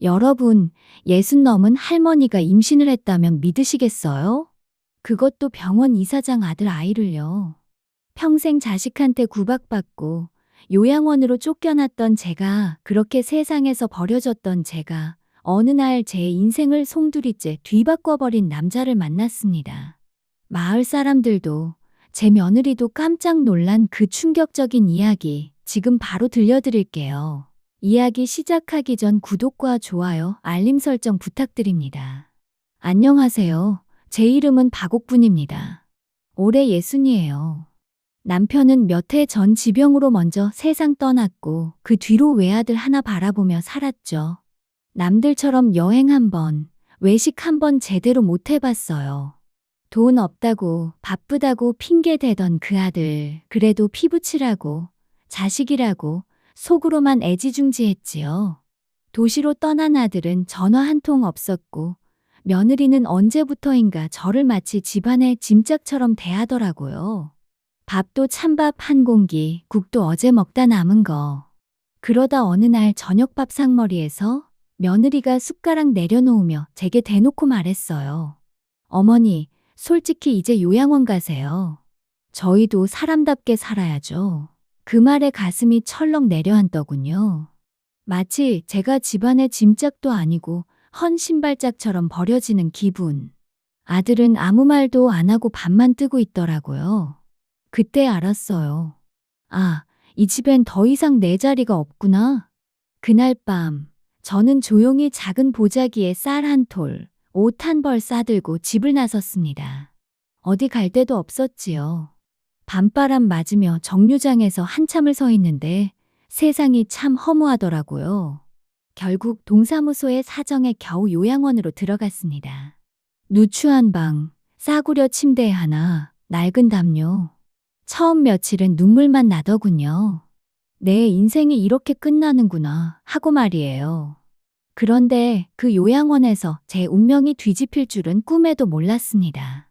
여러분, 60 넘은 할머니가 임신을 했다면 믿으시겠어요? 그것도 병원 이사장 아들 아이를요. 평생 자식한테 구박받고 요양원으로 쫓겨났던 제가, 그렇게 세상에서 버려졌던 제가 어느 날 제 인생을 송두리째 뒤바꿔버린 남자를 만났습니다. 마을 사람들도 제 며느리도 깜짝 놀란 그 충격적인 이야기 지금 바로 들려드릴게요. 이야기 시작하기 전 구독과 좋아요, 알림 설정 부탁드립니다. 안녕하세요. 제 이름은 박옥분입니다. 올해 60이에요. 남편은 몇 해 전 지병으로 먼저 세상 떠났고 그 뒤로 외아들 하나 바라보며 살았죠. 남들처럼 여행 한 번, 외식 한 번 제대로 못 해봤어요. 돈 없다고 바쁘다고 핑계대던 그 아들, 그래도 피부치라고 자식이라고 속으로만 애지중지했지요. 도시로 떠난 아들은 전화 한 통 없었고 며느리는 언제부터인가 저를 마치 집안의 짐짝처럼 대하더라고요. 밥도 찬밥 한 공기, 국도 어제 먹다 남은 거. 그러다 어느 날 저녁밥 상머리에서 며느리가 숟가락 내려놓으며 제게 대놓고 말했어요. 어머니, 솔직히 이제 요양원 가세요. 저희도 사람답게 살아야죠. 그 말에 가슴이 철렁 내려앉더군요. 마치 제가 집안의 짐짝도 아니고 헌 신발짝처럼 버려지는 기분. 아들은 아무 말도 안 하고 밥만 뜨고 있더라고요. 그때 알았어요. 아, 이 집엔 더 이상 내 자리가 없구나. 그날 밤, 저는 조용히 작은 보자기에 쌀 한 톨, 옷 한 벌 싸들고 집을 나섰습니다. 어디 갈 데도 없었지요. 밤바람 맞으며 정류장에서 한참을 서 있는데 세상이 참 허무하더라고요. 결국 동사무소의 사정에 겨우 요양원으로 들어갔습니다. 누추한 방, 싸구려 침대 하나, 낡은 담요. 처음 며칠은 눈물만 나더군요. 내 인생이 이렇게 끝나는구나 하고 말이에요. 그런데 그 요양원에서 제 운명이 뒤집힐 줄은 꿈에도 몰랐습니다.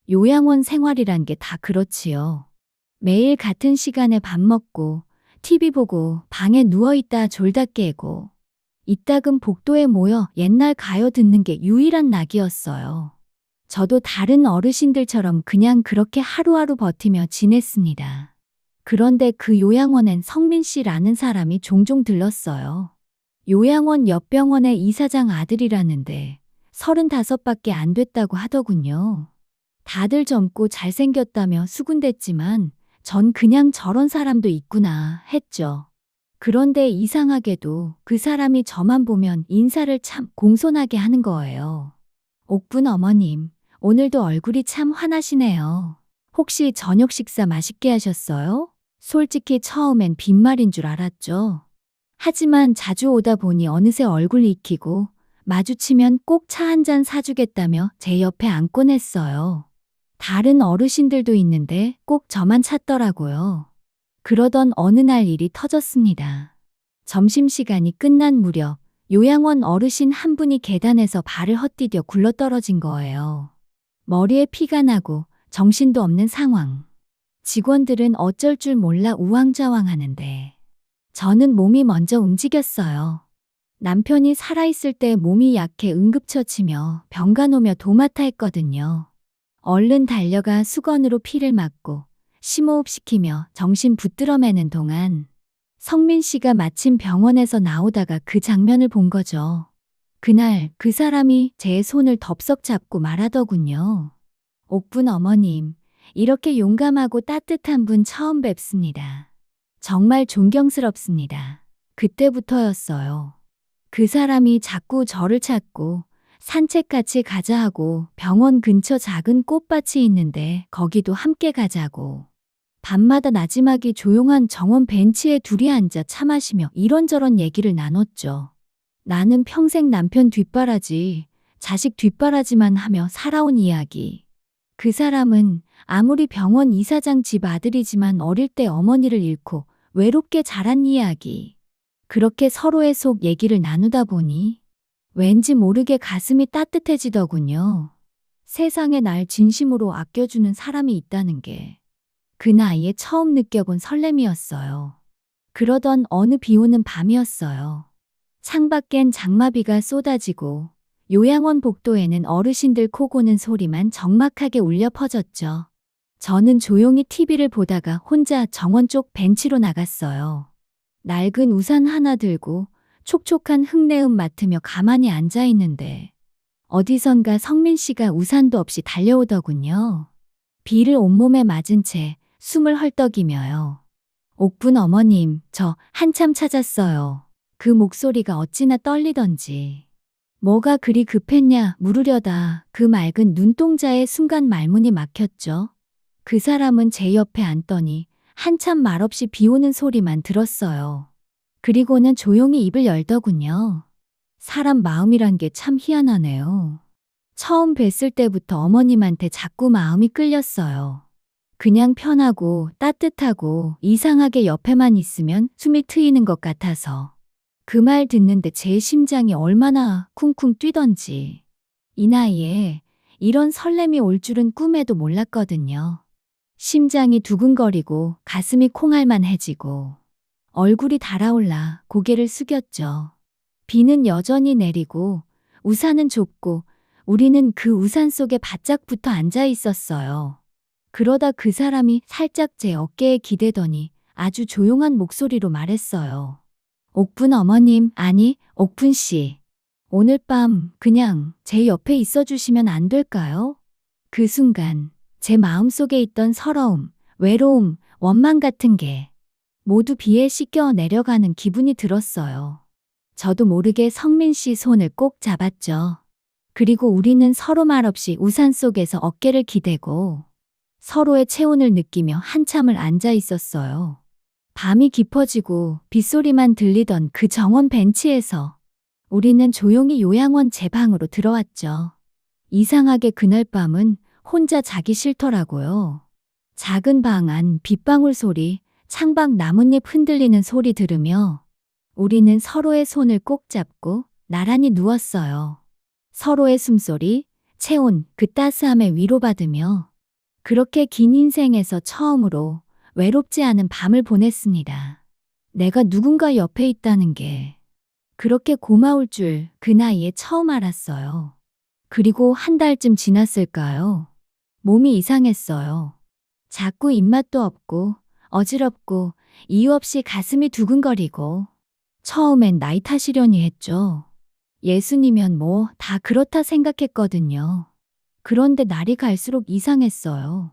요양원 생활이란 게 다 그렇지요. 매일 같은 시간에 밥 먹고 TV 보고 방에 누워있다 졸다 깨고 이따금 복도에 모여 옛날 가요 듣는 게 유일한 낙이었어요. 저도 다른 어르신들처럼 그냥 그렇게 하루하루 버티며 지냈습니다. 그런데 그 요양원엔 성민 씨라는 사람이 종종 들렀어요. 요양원 옆 병원의 이사장 아들이라는데 35밖에 안 됐다고 하더군요. 다들 젊고 잘생겼다며 수군댔지만 전 그냥 저런 사람도 있구나 했죠. 그런데 이상하게도 그 사람이 저만 보면 인사를 참 공손하게 하는 거예요. 옥분 어머님, 오늘도 얼굴이 참 환하시네요. 혹시 저녁 식사 맛있게 하셨어요? 솔직히 처음엔 빈말인 줄 알았죠. 하지만 자주 오다 보니 어느새 얼굴 익히고 마주치면 꼭 차 한 잔 사주겠다며 제 옆에 앉곤 했어요. 다른 어르신들도 있는데 꼭 저만 찾더라고요. 그러던 어느 날 일이 터졌습니다. 점심시간이 끝난 무렵 요양원 어르신 한 분이 계단에서 발을 헛디뎌 굴러떨어진 거예요. 머리에 피가 나고 정신도 없는 상황. 직원들은 어쩔 줄 몰라 우왕좌왕하는데 저는 몸이 먼저 움직였어요. 남편이 살아있을 때 몸이 약해 응급처치며 병간호며 도맡아 했거든요. 얼른 달려가 수건으로 피를 막고 심호흡시키며 정신 붙들어매는 동안 성민 씨가 마침 병원에서 나오다가 그 장면을 본 거죠. 그날 그 사람이 제 손을 덥석 잡고 말하더군요. 옥분 어머님, 이렇게 용감하고 따뜻한 분 처음 뵙습니다. 정말 존경스럽습니다. 그때부터였어요. 그 사람이 자꾸 저를 찾고 산책 같이 가자 하고 병원 근처 작은 꽃밭이 있는데 거기도 함께 가자고. 밤마다 나지막이 조용한 정원 벤치에 둘이 앉아 차 마시며 이런저런 얘기를 나눴죠. 나는 평생 남편 뒷바라지, 자식 뒷바라지만 하며 살아온 이야기. 그 사람은 아무리 병원 이사장 집 아들이지만 어릴 때 어머니를 잃고 외롭게 자란 이야기. 그렇게 서로의 속 얘기를 나누다 보니 왠지 모르게 가슴이 따뜻해지더군요. 세상에 날 진심으로 아껴주는 사람이 있다는 게 그 나이에 처음 느껴본 설렘이었어요. 그러던 어느 비 오는 밤이었어요. 창밖엔 장마비가 쏟아지고 요양원 복도에는 어르신들 코 고는 소리만 적막하게 울려 퍼졌죠. 저는 조용히 TV를 보다가 혼자 정원 쪽 벤치로 나갔어요. 낡은 우산 하나 들고 촉촉한 흙내음 맡으며 가만히 앉아 있는데 어디선가 성민 씨가 우산도 없이 달려오더군요. 비를 온몸에 맞은 채 숨을 헐떡이며요. 옥분 어머님, 저 한참 찾았어요. 그 목소리가 어찌나 떨리던지. 뭐가 그리 급했냐 물으려다 그 맑은 눈동자에 순간 말문이 막혔죠. 그 사람은 제 옆에 앉더니 한참 말없이 비 오는 소리만 들었어요. 그리고는 조용히 입을 열더군요. 사람 마음이란 게 참 희한하네요. 처음 뵀을 때부터 어머님한테 자꾸 마음이 끌렸어요. 그냥 편하고 따뜻하고 이상하게 옆에만 있으면 숨이 트이는 것 같아서. 그 말 듣는데 제 심장이 얼마나 쿵쿵 뛰던지. 이 나이에 이런 설렘이 올 줄은 꿈에도 몰랐거든요. 심장이 두근거리고 가슴이 콩알만해지고 얼굴이 달아올라 고개를 숙였죠. 비는 여전히 내리고 우산은 좁고 우리는 그 우산 속에 바짝 붙어 앉아 있었어요. 그러다 그 사람이 살짝 제 어깨에 기대더니 아주 조용한 목소리로 말했어요. 옥분 어머님, 아니, 옥분 씨. 오늘 밤 그냥 제 옆에 있어 주시면 안 될까요? 그 순간 제 마음속에 있던 서러움, 외로움, 원망 같은 게 모두 비에 씻겨 내려가는 기분이 들었어요. 저도 모르게 성민 씨 손을 꼭 잡았죠. 그리고 우리는 서로 말없이 우산 속에서 어깨를 기대고 서로의 체온을 느끼며 한참을 앉아 있었어요. 밤이 깊어지고 빗소리만 들리던 그 정원 벤치에서 우리는 조용히 요양원 제 방으로 들어왔죠. 이상하게 그날 밤은 혼자 자기 싫더라고요. 작은 방 안 빗방울 소리, 창밖 나뭇잎 흔들리는 소리 들으며 우리는 서로의 손을 꼭 잡고 나란히 누웠어요. 서로의 숨소리, 체온, 그 따스함에 위로받으며 그렇게 긴 인생에서 처음으로 외롭지 않은 밤을 보냈습니다. 내가 누군가 옆에 있다는 게 그렇게 고마울 줄 그 나이에 처음 알았어요. 그리고 한 달쯤 지났을까요? 몸이 이상했어요. 자꾸 입맛도 없고 어지럽고 이유 없이 가슴이 두근거리고 처음엔 나이 탓이려니 했죠. 예순이면 뭐 다 그렇다 생각했거든요. 그런데 날이 갈수록 이상했어요.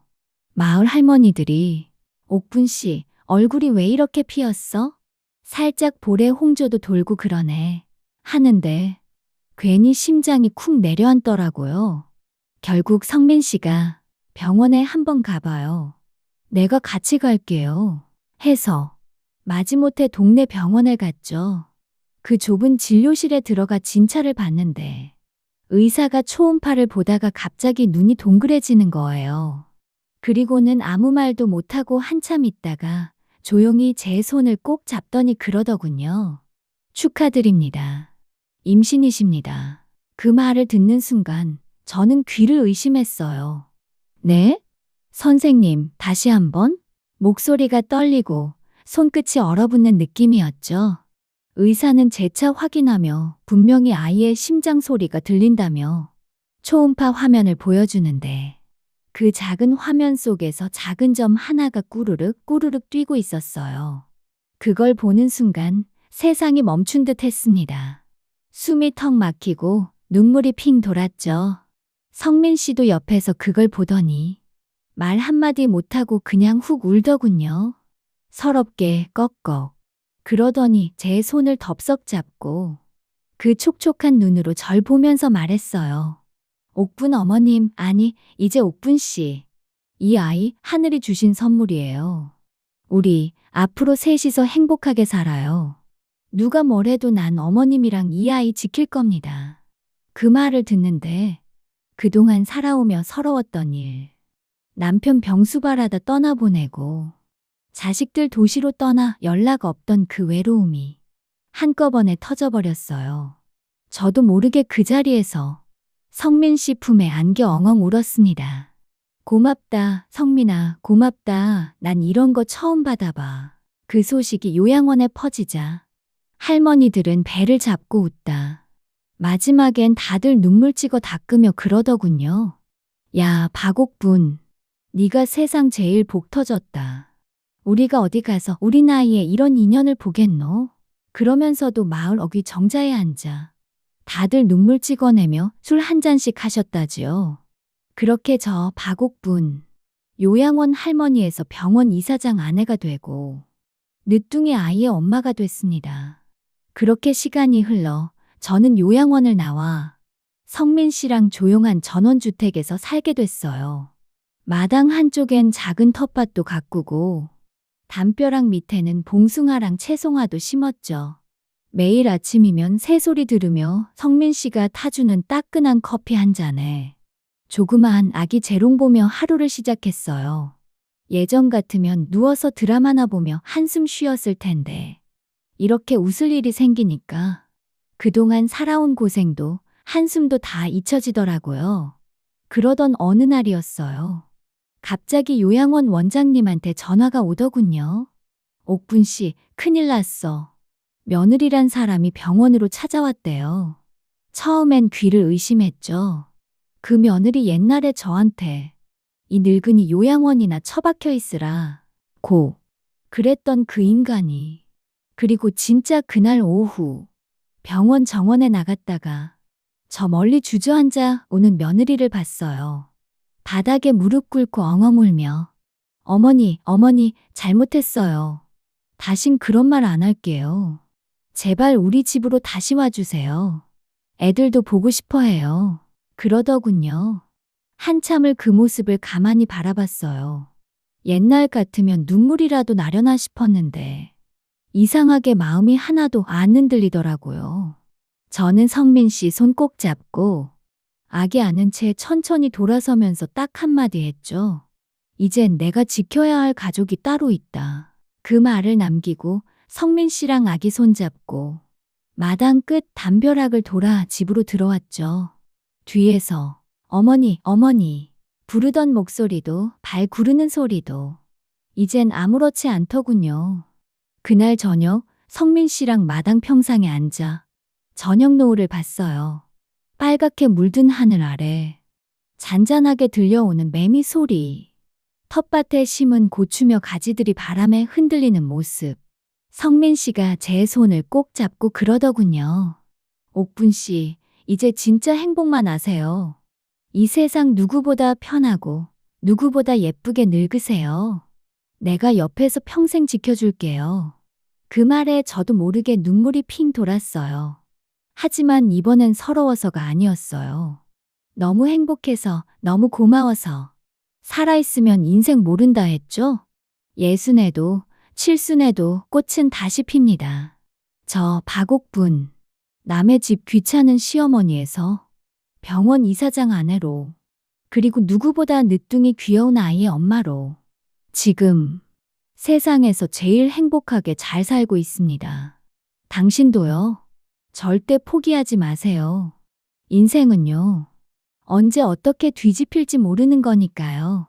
마을 할머니들이 옥분 씨, 얼굴이 왜 이렇게 피었어? 살짝 볼에 홍조도 돌고 그러네. 하는데 괜히 심장이 쿵 내려앉더라고요. 결국 성민 씨가 병원에 한번 가봐요. 내가 같이 갈게요. 해서 마지못해 동네 병원을 갔죠. 그 좁은 진료실에 들어가 진찰을 받는데 의사가 초음파를 보다가 갑자기 눈이 동그래지는 거예요. 그리고는 아무 말도 못하고 한참 있다가 조용히 제 손을 꼭 잡더니 그러더군요. 축하드립니다. 임신이십니다. 그 말을 듣는 순간 저는 귀를 의심했어요. 네? 선생님, 다시 한번? 목소리가 떨리고 손끝이 얼어붙는 느낌이었죠. 의사는 재차 확인하며 분명히 아이의 심장 소리가 들린다며 초음파 화면을 보여주는데 그 작은 화면 속에서 작은 점 하나가 꾸르륵 꾸르륵 뛰고 있었어요. 그걸 보는 순간 세상이 멈춘 듯 했습니다. 숨이 턱 막히고 눈물이 핑 돌았죠. 성민 씨도 옆에서 그걸 보더니 말 한마디 못하고 그냥 훅 울더군요. 서럽게 꺽꺽. 그러더니 제 손을 덥석 잡고 그 촉촉한 눈으로 절 보면서 말했어요. 옥분 어머님, 아니, 이제 옥분 씨. 이 아이 하늘이 주신 선물이에요. 우리 앞으로 셋이서 행복하게 살아요. 누가 뭐래도 난 어머님이랑 이 아이 지킬 겁니다. 그 말을 듣는데 그동안 살아오며 서러웠던 일, 남편 병수발하다 떠나보내고 자식들 도시로 떠나 연락 없던 그 외로움이 한꺼번에 터져버렸어요. 저도 모르게 그 자리에서 성민 씨 품에 안겨 엉엉 울었습니다. 고맙다, 성민아, 고맙다. 난 이런 거 처음 받아봐. 그 소식이 요양원에 퍼지자 할머니들은 배를 잡고 웃다. 마지막엔 다들 눈물 찍어 닦으며 그러더군요. 야, 박옥분. 네가 세상 제일 복 터졌다. 우리가 어디 가서 우리 나이에 이런 인연을 보겠노? 그러면서도 마을 어귀 정자에 앉아 다들 눈물 찍어내며 술 한 잔씩 하셨다지요. 그렇게 저 박옥분, 요양원 할머니에서 병원 이사장 아내가 되고 늦둥이 아이의 엄마가 됐습니다. 그렇게 시간이 흘러 저는 요양원을 나와 성민 씨랑 조용한 전원주택에서 살게 됐어요. 마당 한쪽엔 작은 텃밭도 가꾸고 담벼락 밑에는 봉숭아랑 채송화도 심었죠. 매일 아침이면 새소리 들으며 성민 씨가 타주는 따끈한 커피 한 잔에 조그마한 아기 재롱 보며 하루를 시작했어요. 예전 같으면 누워서 드라마나 보며 한숨 쉬었을 텐데 이렇게 웃을 일이 생기니까 그동안 살아온 고생도 한숨도 다 잊혀지더라고요. 그러던 어느 날이었어요. 갑자기 요양원 원장님한테 전화가 오더군요. 옥분 씨, 큰일 났어. 며느리란 사람이 병원으로 찾아왔대요. 처음엔 귀를 의심했죠. 그 며느리 옛날에 저한테 이 늙은이 요양원이나 처박혀 있으라 고 그랬던 그 인간이. 그리고 진짜 그날 오후 병원 정원에 나갔다가 저 멀리 주저앉아 오는 며느리를 봤어요. 바닥에 무릎 꿇고 엉엉 울며 어머니, 어머니 잘못했어요. 다신 그런 말 안 할게요. 제발 우리 집으로 다시 와주세요. 애들도 보고 싶어 해요. 그러더군요. 한참을 그 모습을 가만히 바라봤어요. 옛날 같으면 눈물이라도 나려나 싶었는데 이상하게 마음이 하나도 안 흔들리더라고요. 저는 성민 씨 손 꼭 잡고 아기 안은 채 천천히 돌아서면서 딱 한마디 했죠. 이젠 내가 지켜야 할 가족이 따로 있다. 그 말을 남기고 성민 씨랑 아기 손잡고 마당 끝 담벼락을 돌아 집으로 들어왔죠. 뒤에서 어머니, 어머니 부르던 목소리도 발 구르는 소리도 이젠 아무렇지 않더군요. 그날 저녁 성민 씨랑 마당 평상에 앉아 저녁 노을을 봤어요. 빨갛게 물든 하늘 아래 잔잔하게 들려오는 매미 소리, 텃밭에 심은 고추며 가지들이 바람에 흔들리는 모습. 성민 씨가 제 손을 꼭 잡고 그러더군요. 옥분 씨, 이제 진짜 행복만 하세요. 이 세상 누구보다 편하고 누구보다 예쁘게 늙으세요. 내가 옆에서 평생 지켜줄게요. 그 말에 저도 모르게 눈물이 핑 돌았어요. 하지만 이번엔 서러워서가 아니었어요. 너무 행복해서, 너무 고마워서. 살아있으면 인생 모른다 했죠? 예순에도, 칠순에도 꽃은 다시 핍니다. 저 박옥분, 남의 집 귀찮은 시어머니에서 병원 이사장 아내로, 그리고 누구보다 늦둥이 귀여운 아이의 엄마로 지금 세상에서 제일 행복하게 잘 살고 있습니다. 당신도요. 절대 포기하지 마세요. 인생은요. 언제 어떻게 뒤집힐지 모르는 거니까요.